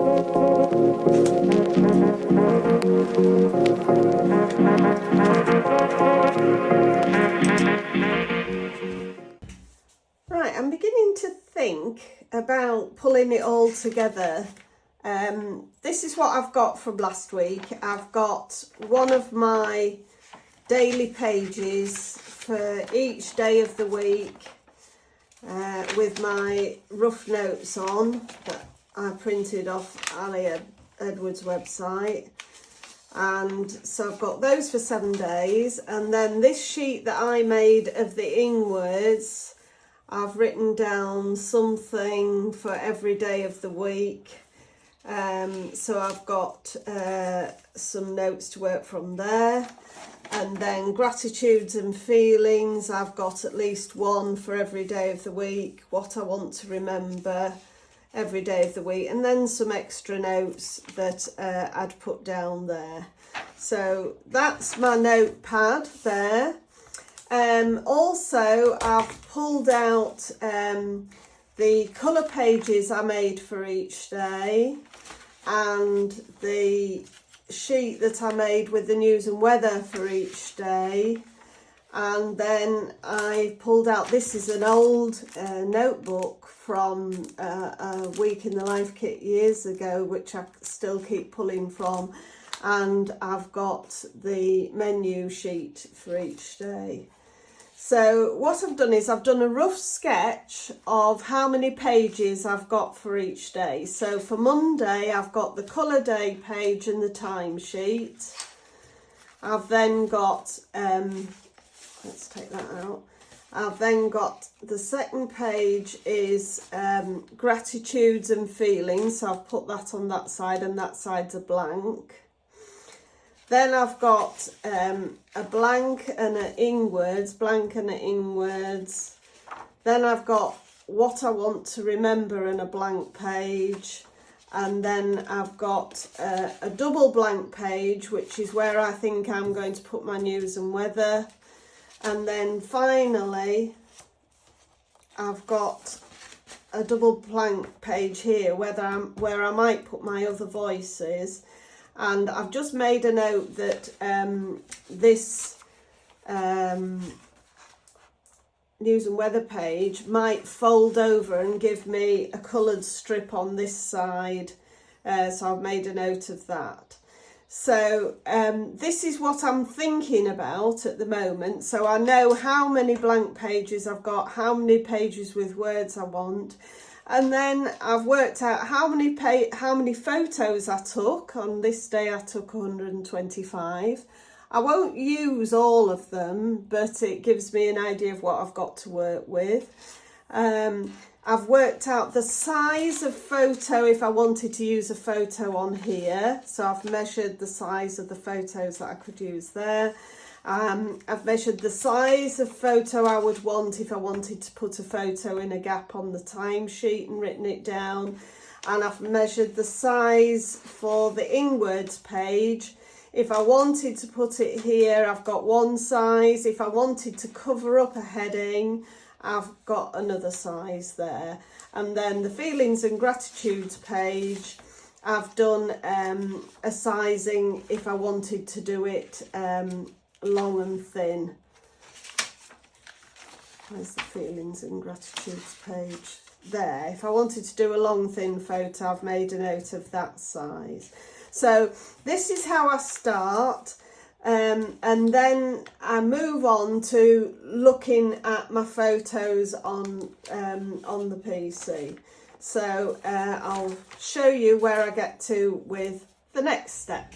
Right, I'm beginning to think about pulling it all together. This is what I've got from last week. I've got one of my daily pages for each day of the week with my rough notes on that I printed off Ali Edwards' website. And so I've got those for 7 days, and then this sheet that I made of the ing words, I've written down something for every day of the week. So I've got some notes to work from there. And then gratitudes and feelings, I've got at least one for every day of the week, what I want to remember every day of the week, and then some extra notes that I'd put down there. So that's my notepad there. Also, I've pulled out the colour pages I made for each day and the sheet that I made with the news and weather for each day. And then I pulled out, this is an old notebook from a week in the life kit years ago, which I still keep pulling from. And I've got the menu sheet for each day. So what I've done is I've done a rough sketch of how many pages I've got for each day. So for Monday, I've got the colour day page and the timesheet. I've then got, let's take that out. I've then got the second page is gratitudes and feelings. So I've put that on that side, and that side's a blank. Then I've got a blank and an ing words, blank and an ing words. Then I've got what I want to remember and a blank page. And then I've got a double blank page, which is where I think I'm going to put my news and weather. And then finally, I've got a double blank page here where I might put my other voices. And I've just made a note that this news and weather page might fold over and give me a coloured strip on this side. So I've made a note of that. So this is what I'm thinking about at the moment. So I know how many blank pages I've got, how many pages with words I want. And then I've worked out how many photos I took. On this day I took 125. I won't use all of them, but it gives me an idea of what I've got to work with. I've worked out the size of photo if I wanted to use a photo on here. So I've measured the size of the photos that I could use there. I've measured the size of photo I would want if I wanted to put a photo in a gap on the timesheet and written it down. And I've measured the size for the ing words page. If I wanted to put it here, I've got one size. If I wanted to cover up a heading, I've got another size there. And then the feelings and gratitudes page, I've done a sizing if I wanted to do it long and thin. Where's the feelings and gratitudes page? There. If I wanted to do a long thin photo, I've made a note of that size. So this is how I start, and then I move on to looking at my photos on the PC. So I'll show you where I get to with the next step.